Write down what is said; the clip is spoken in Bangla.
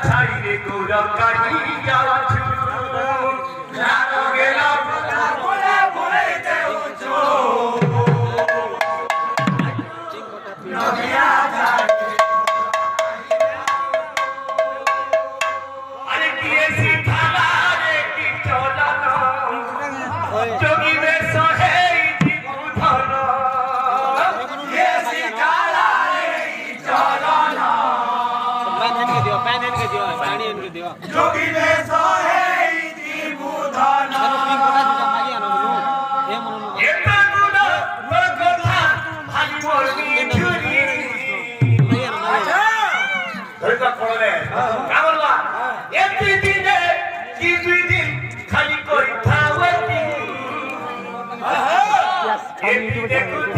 ছাইরে গৌরব কাহিয়া জানো গেলাম বলে বলে দেও চো নদিয়া যায় আরে দিয়েছি থালা রে কি চলন যোগী রে সহে জীবধন দিয়েছি থালা রে চলন যোগী রে সহে জীবধন এটা গুণ কথা ভালি মরবি ঝুরি ধৈর্য পড়লে কামলা এতি দিনে কি দুই দিন খালি কই খাওয়াতি এতি দেখুন